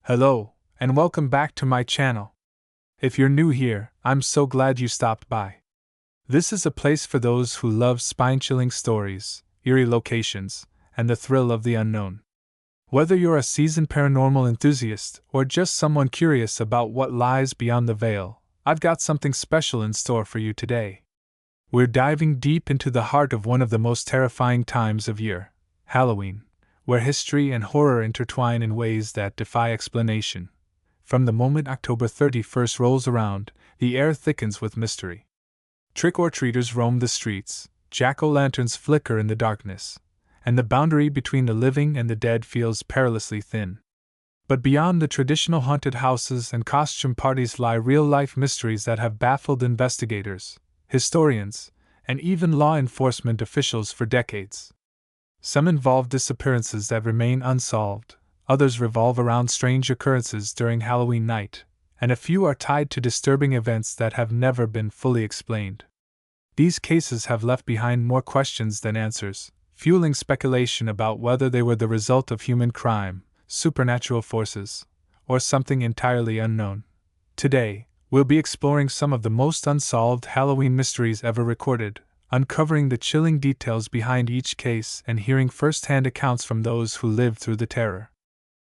Hello, and welcome back to my channel. If you're new here, I'm so glad you stopped by. This is a place for those who love spine-chilling stories, eerie locations, and the thrill of the unknown. Whether you're a seasoned paranormal enthusiast or just someone curious about what lies beyond the veil, I've got something special in store for you today. We're diving deep into the heart of one of the most terrifying times of year, Halloween, where history and horror intertwine in ways that defy explanation. From the moment October 31st rolls around, the air thickens with mystery. Trick-or-treaters roam the streets, jack-o'-lanterns flicker in the darkness, and the boundary between the living and the dead feels perilously thin. But beyond the traditional haunted houses and costume parties lie real-life mysteries that have baffled investigators, historians, and even law enforcement officials for decades. Some involve disappearances that remain unsolved, others revolve around strange occurrences during Halloween night, and a few are tied to disturbing events that have never been fully explained. These cases have left behind more questions than answers, fueling speculation about whether they were the result of human crime, supernatural forces, or something entirely unknown. Today, we'll be exploring some of the most unsolved Halloween mysteries ever recorded, uncovering the chilling details behind each case and hearing first-hand accounts from those who lived through the terror.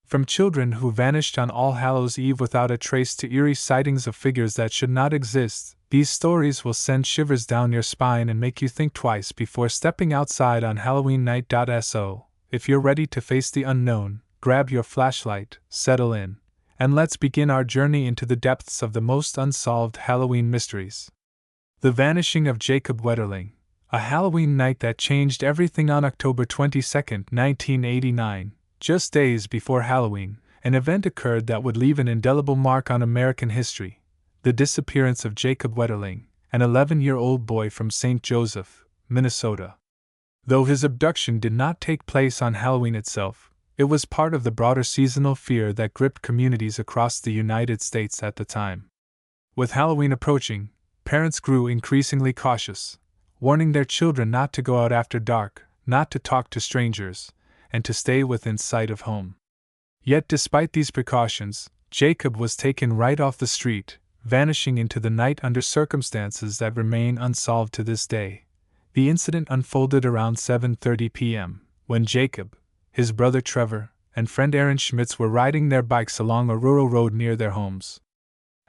From children who vanished on All Hallows' Eve without a trace to eerie sightings of figures that should not exist, these stories will send shivers down your spine and make you think twice before stepping outside on Halloween night. So, if you're ready to face the unknown, grab your flashlight, settle in, and let's begin our journey into the depths of the most unsolved Halloween mysteries. The vanishing of Jacob Wetterling, a Halloween night that changed everything. On October 22, 1989, just days before Halloween, an event occurred that would leave an indelible mark on American history: the disappearance of Jacob Wetterling, an 11-year-old boy from St. Joseph, Minnesota. Though his abduction did not take place on Halloween itself, it was part of the broader seasonal fear that gripped communities across the United States at the time. With Halloween approaching, parents grew increasingly cautious, warning their children not to go out after dark, not to talk to strangers, and to stay within sight of home. Yet despite these precautions, Jacob was taken right off the street, vanishing into the night under circumstances that remain unsolved to this day. The incident unfolded around 7:30 p.m., when Jacob, his brother Trevor, and friend Aaron Schmitz were riding their bikes along a rural road near their homes.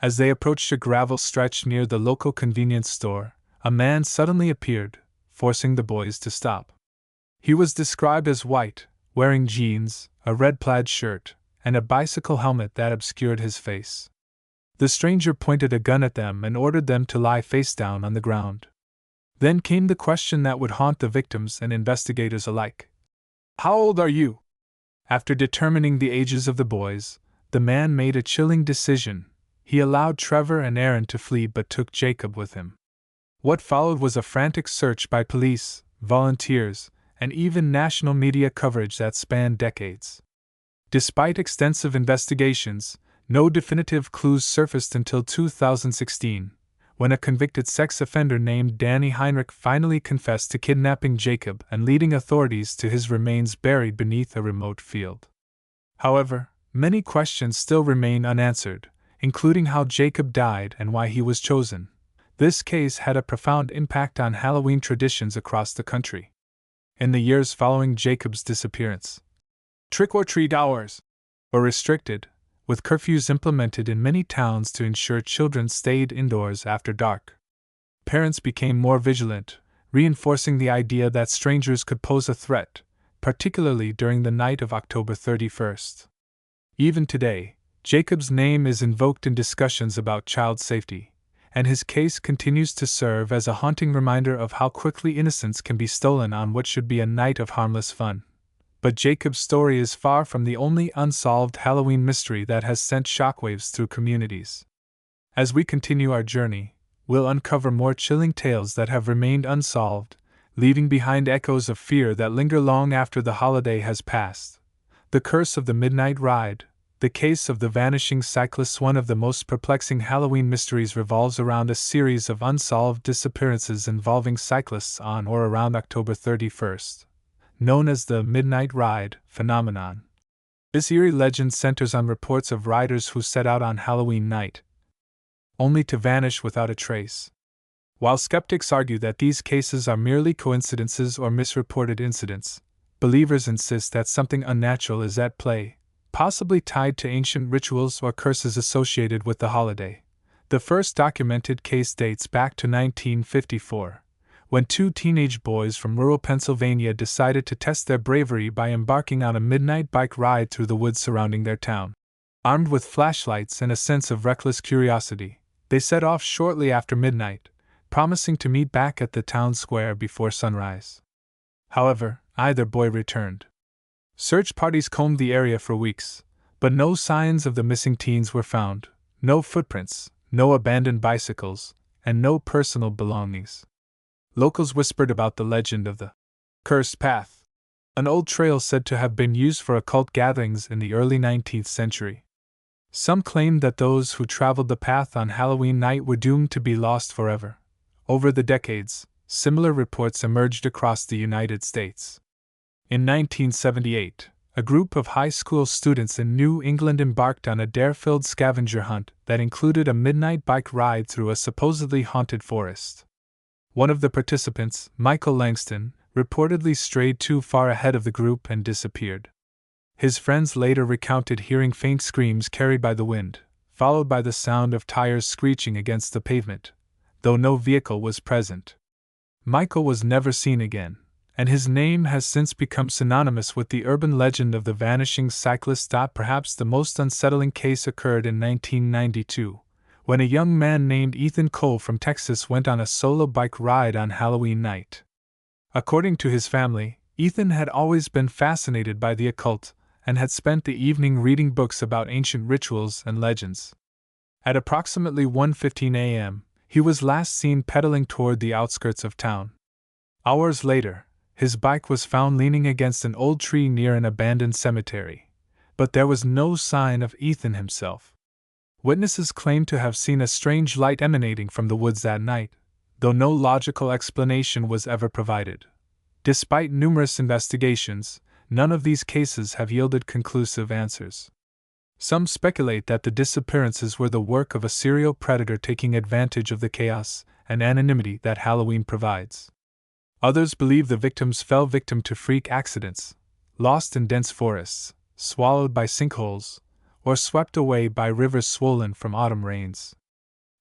As they approached a gravel stretch near the local convenience store, a man suddenly appeared, forcing the boys to stop. He was described as white, wearing jeans, a red plaid shirt, and a bicycle helmet that obscured his face. The stranger pointed a gun at them and ordered them to lie face down on the ground. Then came the question that would haunt the victims and investigators alike. "How old are you?" After determining the ages of the boys, the man made a chilling decision. He allowed Trevor and Aaron to flee but took Jacob with him. What followed was a frantic search by police, volunteers, and even national media coverage that spanned decades. Despite extensive investigations, no definitive clues surfaced until 2016, when a convicted sex offender named Danny Heinrich finally confessed to kidnapping Jacob and leading authorities to his remains buried beneath a remote field. However, many questions still remain unanswered, including how Jacob died and why he was chosen. This case had a profound impact on Halloween traditions across the country. In the years following Jacob's disappearance, trick-or-treat hours were restricted, with curfews implemented in many towns to ensure children stayed indoors after dark. Parents became more vigilant, reinforcing the idea that strangers could pose a threat, particularly during the night of October 31st. Even today, Jacob's name is invoked in discussions about child safety, and his case continues to serve as a haunting reminder of how quickly innocence can be stolen on what should be a night of harmless fun. But Jacob's story is far from the only unsolved Halloween mystery that has sent shockwaves through communities. As we continue our journey, we'll uncover more chilling tales that have remained unsolved, leaving behind echoes of fear that linger long after the holiday has passed. The Curse of the Midnight Ride, the case of the vanishing cyclist. One of the most perplexing Halloween mysteries revolves around a series of unsolved disappearances involving cyclists on or around October 31st. Known as the Midnight Ride phenomenon. This eerie legend centers on reports of riders who set out on Halloween night, only to vanish without a trace. While skeptics argue that these cases are merely coincidences or misreported incidents, believers insist that something unnatural is at play, possibly tied to ancient rituals or curses associated with the holiday. The first documented case dates back to 1954, when two teenage boys from rural Pennsylvania decided to test their bravery by embarking on a midnight bike ride through the woods surrounding their town. Armed with flashlights and a sense of reckless curiosity, they set off shortly after midnight, promising to meet back at the town square before sunrise. However, either boy returned. Search parties combed the area for weeks, but no signs of the missing teens were found, no footprints, no abandoned bicycles, and no personal belongings. Locals whispered about the legend of the cursed path, an old trail said to have been used for occult gatherings in the early 19th century. Some claimed that those who traveled the path on Halloween night were doomed to be lost forever. Over the decades, similar reports emerged across the United States. In 1978, a group of high school students in New England embarked on a dare-filled scavenger hunt that included a midnight bike ride through a supposedly haunted forest. One of the participants, Michael Langston, reportedly strayed too far ahead of the group and disappeared. His friends later recounted hearing faint screams carried by the wind, followed by the sound of tires screeching against the pavement, though no vehicle was present. Michael was never seen again, and his name has since become synonymous with the urban legend of the vanishing cyclist. Perhaps the most unsettling case occurred in 1992, when a young man named Ethan Cole from Texas went on a solo bike ride on Halloween night. According to his family, Ethan had always been fascinated by the occult and had spent the evening reading books about ancient rituals and legends. At approximately 1:15 a.m., he was last seen pedaling toward the outskirts of town. Hours later, his bike was found leaning against an old tree near an abandoned cemetery, but there was no sign of Ethan himself. Witnesses claimed to have seen a strange light emanating from the woods that night, though no logical explanation was ever provided. Despite numerous investigations, none of these cases have yielded conclusive answers. Some speculate that the disappearances were the work of a serial predator taking advantage of the chaos and anonymity that Halloween provides. Others believe the victims fell victim to freak accidents, lost in dense forests, swallowed by sinkholes, or swept away by rivers swollen from autumn rains.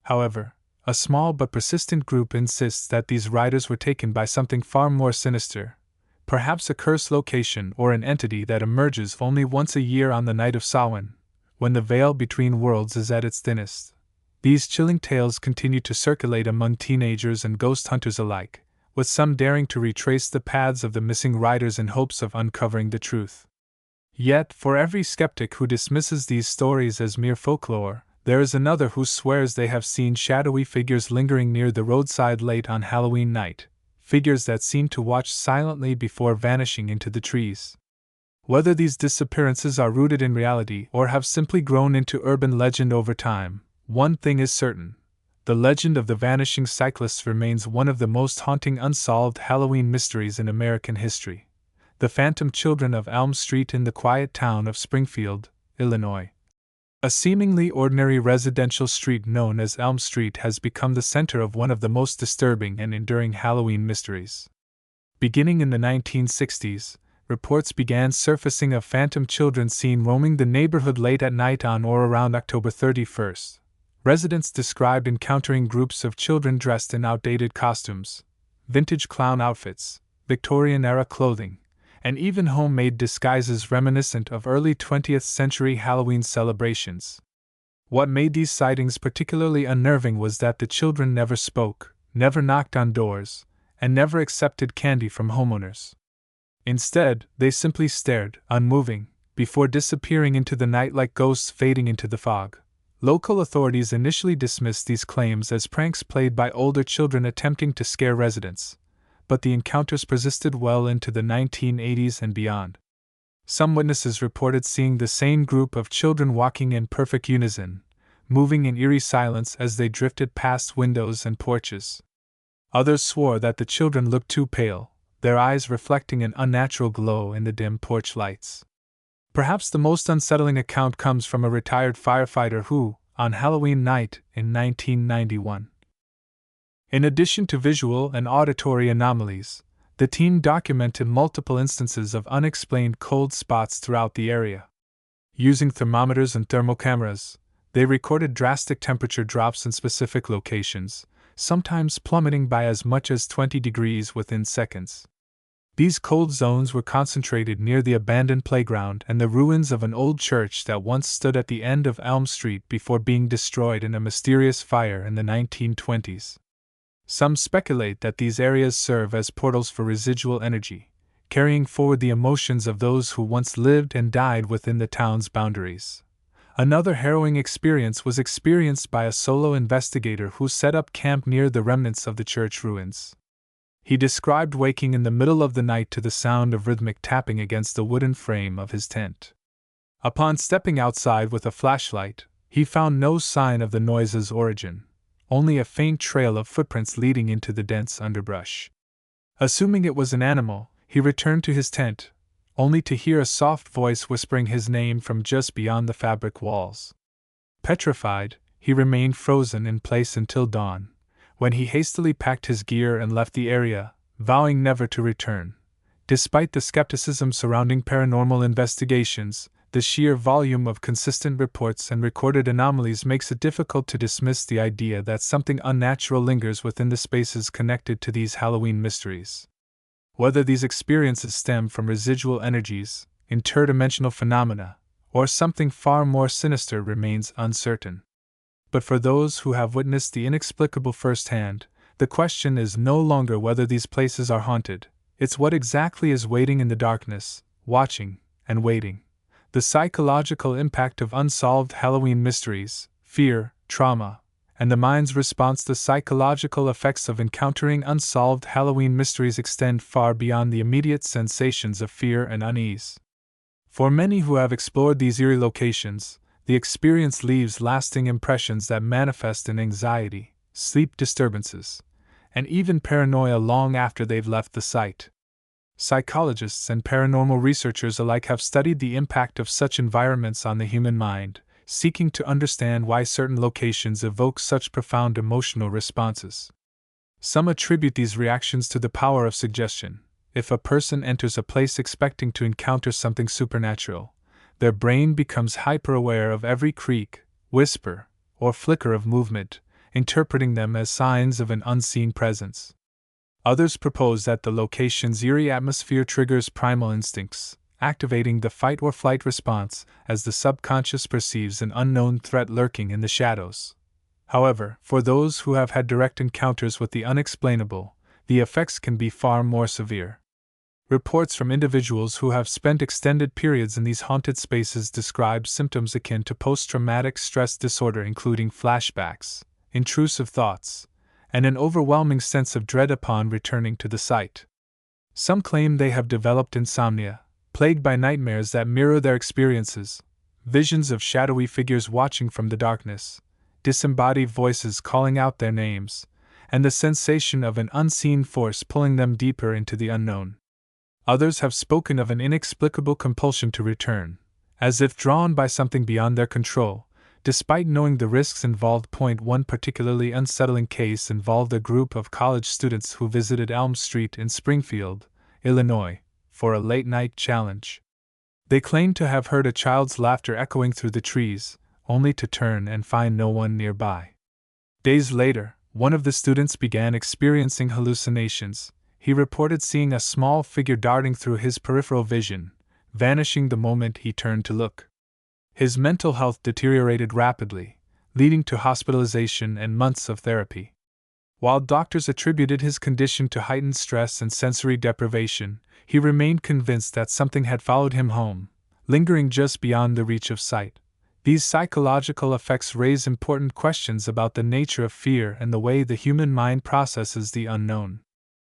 However, a small but persistent group insists that these riders were taken by something far more sinister, perhaps a cursed location or an entity that emerges only once a year on the night of Samhain, when the veil between worlds is at its thinnest. These chilling tales continue to circulate among teenagers and ghost hunters alike, with some daring to retrace the paths of the missing riders in hopes of uncovering the truth. Yet, for every skeptic who dismisses these stories as mere folklore, there is another who swears they have seen shadowy figures lingering near the roadside late on Halloween night, figures that seem to watch silently before vanishing into the trees. Whether these disappearances are rooted in reality or have simply grown into urban legend over time, one thing is certain: the legend of the vanishing cyclists remains one of the most haunting unsolved Halloween mysteries in American history. The phantom children of Elm Street in the quiet town of Springfield, Illinois. A seemingly ordinary residential street known as Elm Street has become the center of one of the most disturbing and enduring Halloween mysteries. Beginning in the 1960s, reports began surfacing of phantom children seen roaming the neighborhood late at night on or around October 31st. Residents described encountering groups of children dressed in outdated costumes, vintage clown outfits, Victorian-era clothing, and even homemade disguises reminiscent of early 20th century Halloween celebrations. What made these sightings particularly unnerving was that the children never spoke, never knocked on doors, and never accepted candy from homeowners. Instead, they simply stared, unmoving, before disappearing into the night like ghosts fading into the fog. Local authorities initially dismissed these claims as pranks played by older children attempting to scare residents, but the encounters persisted well into the 1980s and beyond. Some witnesses reported seeing the same group of children walking in perfect unison, moving in eerie silence as they drifted past windows and porches. Others swore that the children looked too pale, their eyes reflecting an unnatural glow in the dim porch lights. Perhaps the most unsettling account comes from a retired firefighter who, on Halloween night in 1991, in addition to visual and auditory anomalies, the team documented multiple instances of unexplained cold spots throughout the area. Using thermometers and thermal cameras, they recorded drastic temperature drops in specific locations, sometimes plummeting by as much as 20 degrees within seconds. These cold zones were concentrated near the abandoned playground and the ruins of an old church that once stood at the end of Elm Street before being destroyed in a mysterious fire in the 1920s. Some speculate that these areas serve as portals for residual energy, carrying forward the emotions of those who once lived and died within the town's boundaries. Another harrowing experience was experienced by a solo investigator who set up camp near the remnants of the church ruins. He described waking in the middle of the night to the sound of rhythmic tapping against the wooden frame of his tent. Upon stepping outside with a flashlight, he found no sign of the noise's origin, only a faint trail of footprints leading into the dense underbrush. Assuming it was an animal, he returned to his tent, only to hear a soft voice whispering his name from just beyond the fabric walls. Petrified, he remained frozen in place until dawn, when he hastily packed his gear and left the area, vowing never to return. Despite the skepticism surrounding paranormal investigations, the sheer volume of consistent reports and recorded anomalies makes it difficult to dismiss the idea that something unnatural lingers within the spaces connected to these Halloween mysteries. Whether these experiences stem from residual energies, interdimensional phenomena, or something far more sinister remains uncertain. But for those who have witnessed the inexplicable firsthand, the question is no longer whether these places are haunted, it's what exactly is waiting in the darkness, watching and waiting. The psychological impact of unsolved Halloween mysteries, fear, trauma, and the mind's response to psychological effects of encountering unsolved Halloween mysteries extend far beyond the immediate sensations of fear and unease. For many who have explored these eerie locations, the experience leaves lasting impressions that manifest in anxiety, sleep disturbances, and even paranoia long after they've left the site. Psychologists and paranormal researchers alike have studied the impact of such environments on the human mind, seeking to understand why certain locations evoke such profound emotional responses. Some attribute these reactions to the power of suggestion. If a person enters a place expecting to encounter something supernatural, their brain becomes hyper-aware of every creak, whisper, or flicker of movement, interpreting them as signs of an unseen presence. Others propose that the location's eerie atmosphere triggers primal instincts, activating the fight-or-flight response as the subconscious perceives an unknown threat lurking in the shadows. However, for those who have had direct encounters with the unexplainable, the effects can be far more severe. Reports from individuals who have spent extended periods in these haunted spaces describe symptoms akin to post-traumatic stress disorder, including flashbacks, intrusive thoughts, and an overwhelming sense of dread upon returning to the site. Some claim they have developed insomnia, plagued by nightmares that mirror their experiences, visions of shadowy figures watching from the darkness, disembodied voices calling out their names, and the sensation of an unseen force pulling them deeper into the unknown. Others have spoken of an inexplicable compulsion to return, as if drawn by something beyond their control, despite knowing the risks involved. One particularly unsettling case involved a group of college students who visited Elm Street in Springfield, Illinois, for a late-night challenge. They claimed to have heard a child's laughter echoing through the trees, only to turn and find no one nearby. Days later, one of the students began experiencing hallucinations. He reported seeing a small figure darting through his peripheral vision, vanishing the moment he turned to look. His mental health deteriorated rapidly, leading to hospitalization and months of therapy. While doctors attributed his condition to heightened stress and sensory deprivation, he remained convinced that something had followed him home, lingering just beyond the reach of sight. These psychological effects raise important questions about the nature of fear and the way the human mind processes the unknown.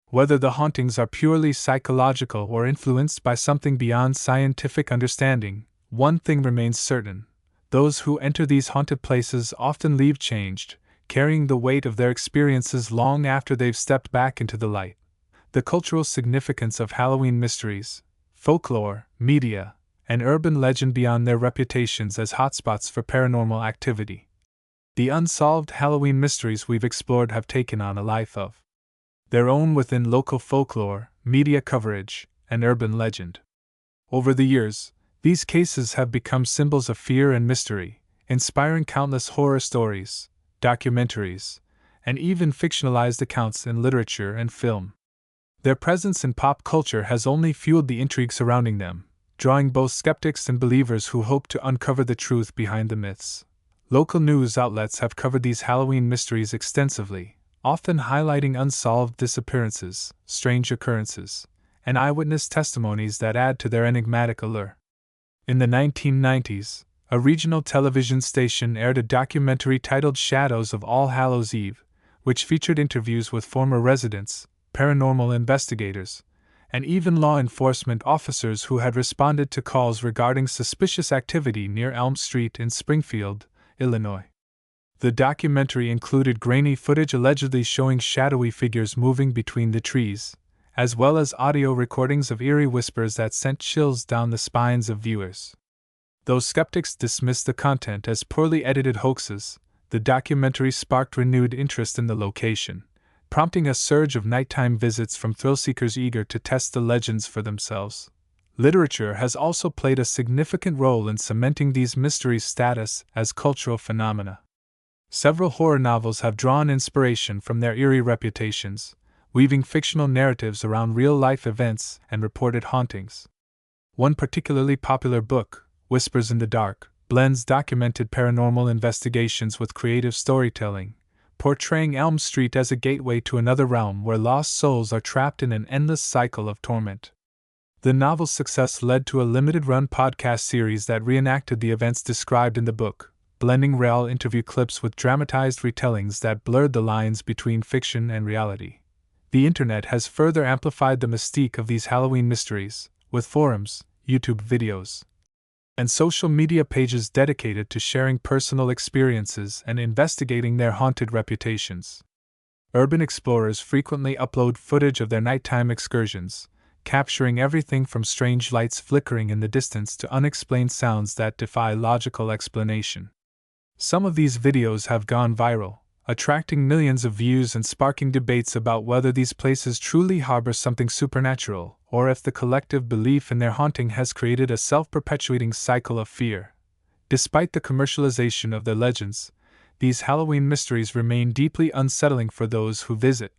Whether the hauntings are purely psychological or influenced by something beyond scientific understanding, one thing remains certain: those who enter these haunted places often leave changed, carrying the weight of their experiences long after they've stepped back into the light. The cultural significance of Halloween mysteries, folklore, media, an urban legend beyond their reputations as hotspots for paranormal activity. The unsolved Halloween mysteries we've explored have taken on a life of their own within local folklore, media coverage, and urban legend. Over the years, these cases have become symbols of fear and mystery, inspiring countless horror stories, documentaries, and even fictionalized accounts in literature and film. Their presence in pop culture has only fueled the intrigue surrounding them, drawing both skeptics and believers who hope to uncover the truth behind the myths. Local news outlets have covered these Halloween mysteries extensively, often highlighting unsolved disappearances, strange occurrences, and eyewitness testimonies that add to their enigmatic allure. In the 1990s, a regional television station aired a documentary titled Shadows of All Hallows Eve, which featured interviews with former residents, paranormal investigators, and even law enforcement officers who had responded to calls regarding suspicious activity near Elm Street in Springfield, Illinois. The documentary included grainy footage allegedly showing shadowy figures moving between the trees, as well as audio recordings of eerie whispers that sent chills down the spines of viewers. Though skeptics dismissed the content as poorly edited hoaxes, the documentary sparked renewed interest in the location, prompting a surge of nighttime visits from thrill-seekers eager to test the legends for themselves. Literature has also played a significant role in cementing these mysteries' status as cultural phenomena. Several horror novels have drawn inspiration from their eerie reputations, weaving fictional narratives around real-life events and reported hauntings. One particularly popular book, Whispers in the Dark, blends documented paranormal investigations with creative storytelling, portraying Elm Street as a gateway to another realm where lost souls are trapped in an endless cycle of torment. The novel's success led to a limited-run podcast series that reenacted the events described in the book, blending real interview clips with dramatized retellings that blurred the lines between fiction and reality. The internet has further amplified the mystique of these Halloween mysteries, with forums, YouTube videos, and social media pages dedicated to sharing personal experiences and investigating their haunted reputations. Urban explorers frequently upload footage of their nighttime excursions, capturing everything from strange lights flickering in the distance to unexplained sounds that defy logical explanation. Some of these videos have gone viral, attracting millions of views and sparking debates about whether these places truly harbor something supernatural, or if the collective belief in their haunting has created a self-perpetuating cycle of fear. Despite the commercialization of their legends, these Halloween mysteries remain deeply unsettling for those who visit.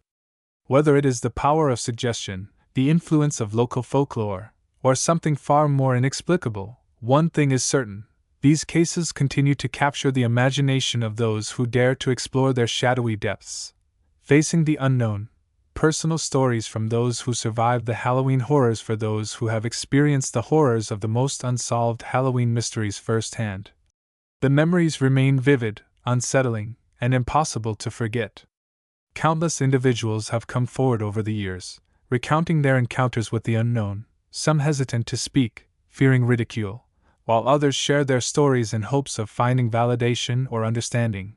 Whether it is the power of suggestion, the influence of local folklore, or something far more inexplicable, one thing is certain: these cases continue to capture the imagination of those who dare to explore their shadowy depths. Facing the unknown, personal stories from those who survived the Halloween horrors for those who have experienced the horrors of the most unsolved Halloween mysteries firsthand. The memories remain vivid, unsettling, and impossible to forget. Countless individuals have come forward over the years, recounting their encounters with the unknown, some hesitant to speak, fearing ridicule, while others share their stories in hopes of finding validation or understanding.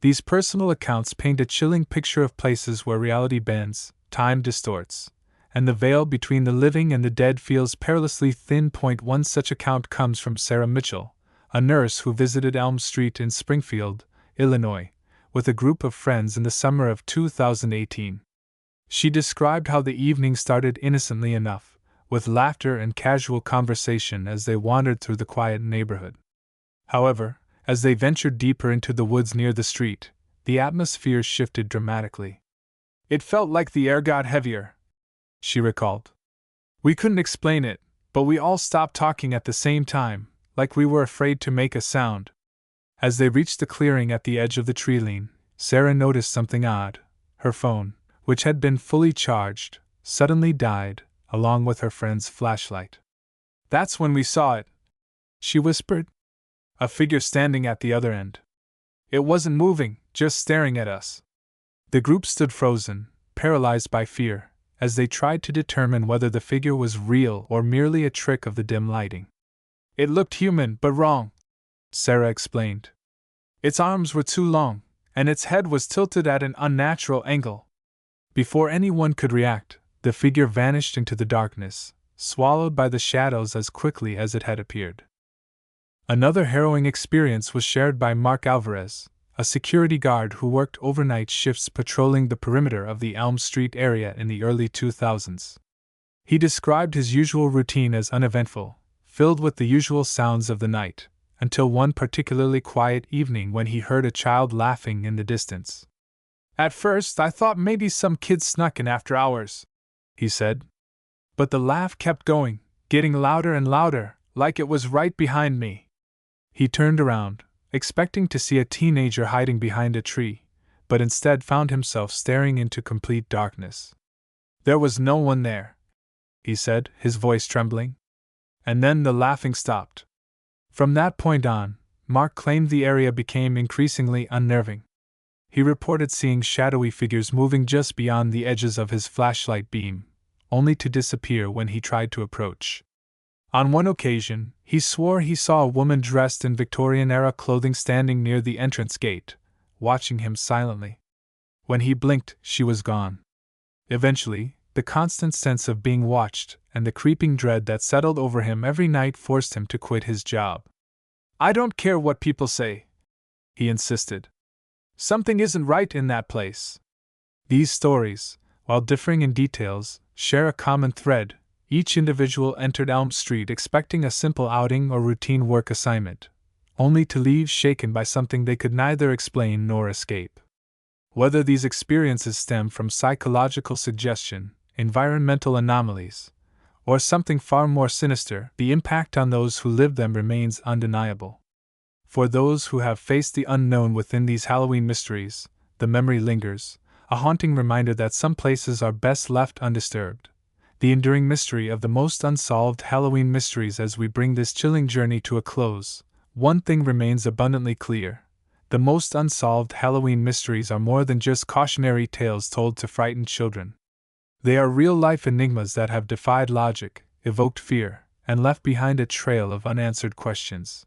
These personal accounts paint a chilling picture of places where reality bends, time distorts, and the veil between the living and the dead feels perilously thin. One such account comes from Sarah Mitchell, a nurse who visited Elm Street in Springfield, Illinois, with a group of friends in the summer of 2018. She described how the evening started innocently enough, with laughter and casual conversation as they wandered through the quiet neighborhood. However, as they ventured deeper into the woods near the street, the atmosphere shifted dramatically. "It felt like the air got heavier," she recalled. "We couldn't explain it, but we all stopped talking at the same time, like we were afraid to make a sound." As they reached the clearing at the edge of the tree line, Sarah noticed something odd. Her phone, which had been fully charged, suddenly died, along with her friend's flashlight. "That's when we saw it," she whispered. "A figure standing at the other end. It wasn't moving, just staring at us." The group stood frozen, paralyzed by fear, as they tried to determine whether the figure was real or merely a trick of the dim lighting. "It looked human, but wrong," Sarah explained. "Its arms were too long, and its head was tilted at an unnatural angle." Before anyone could react, the figure vanished into the darkness, swallowed by the shadows as quickly as it had appeared. Another harrowing experience was shared by Mark Alvarez, a security guard who worked overnight shifts patrolling the perimeter of the Elm Street area in the early 2000s. He described his usual routine as uneventful, filled with the usual sounds of the night, until one particularly quiet evening when he heard a child laughing in the distance. "At first, I thought maybe some kid snuck in after hours," he said. "But the laugh kept going, getting louder and louder, like it was right behind me." He turned around, expecting to see a teenager hiding behind a tree, but instead found himself staring into complete darkness. "There was no one there," he said, his voice trembling. And then the laughing stopped. From that point on, Mark claimed the area became increasingly unnerving. He reported seeing shadowy figures moving just beyond the edges of his flashlight beam, only to disappear when he tried to approach. On one occasion, he swore he saw a woman dressed in Victorian-era clothing standing near the entrance gate, watching him silently. When he blinked, she was gone. Eventually, the constant sense of being watched and the creeping dread that settled over him every night forced him to quit his job. "I don't care what people say," he insisted. "Something isn't right in that place." These stories, while differing in details, share a common thread. Each individual entered Elm Street expecting a simple outing or routine work assignment, only to leave shaken by something they could neither explain nor escape. Whether these experiences stem from psychological suggestion, environmental anomalies, or something far more sinister, the impact on those who live them remains undeniable. For those who have faced the unknown within these Halloween mysteries, the memory lingers, a haunting reminder that some places are best left undisturbed. The enduring mystery of the most unsolved Halloween mysteries. As we bring this chilling journey to a close, one thing remains abundantly clear. The most unsolved Halloween mysteries are more than just cautionary tales told to frighten children. They are real-life enigmas that have defied logic, evoked fear, and left behind a trail of unanswered questions.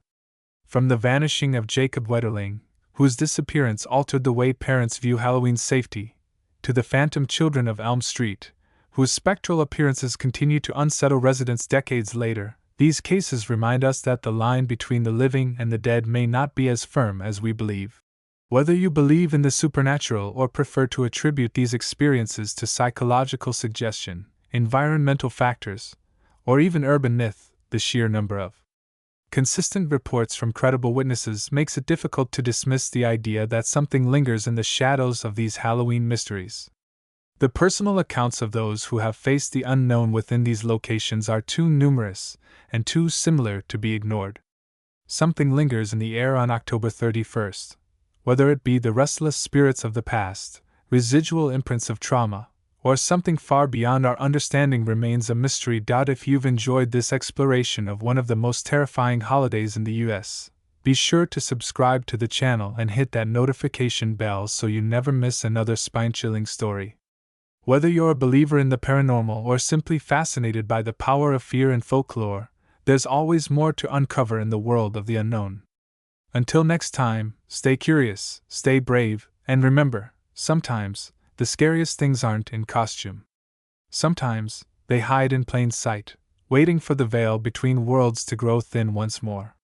From the vanishing of Jacob Wetterling, whose disappearance altered the way parents view Halloween's safety, to the phantom children of Elm Street, whose spectral appearances continue to unsettle residents decades later, these cases remind us that the line between the living and the dead may not be as firm as we believe. Whether you believe in the supernatural or prefer to attribute these experiences to psychological suggestion, environmental factors, or even urban myth, the sheer number of consistent reports from credible witnesses makes it difficult to dismiss the idea that something lingers in the shadows of these Halloween mysteries. The personal accounts of those who have faced the unknown within these locations are too numerous and too similar to be ignored. Something lingers in the air on October 31st. Whether it be the restless spirits of the past, residual imprints of trauma, or something far beyond our understanding remains a mystery. If you've enjoyed this exploration of one of the most terrifying holidays in the US, be sure to subscribe to the channel and hit that notification bell so you never miss another spine-chilling story. Whether you're a believer in the paranormal or simply fascinated by the power of fear and folklore, there's always more to uncover in the world of the unknown. Until next time, stay curious, stay brave, and remember, sometimes, the scariest things aren't in costume. Sometimes, they hide in plain sight, waiting for the veil between worlds to grow thin once more.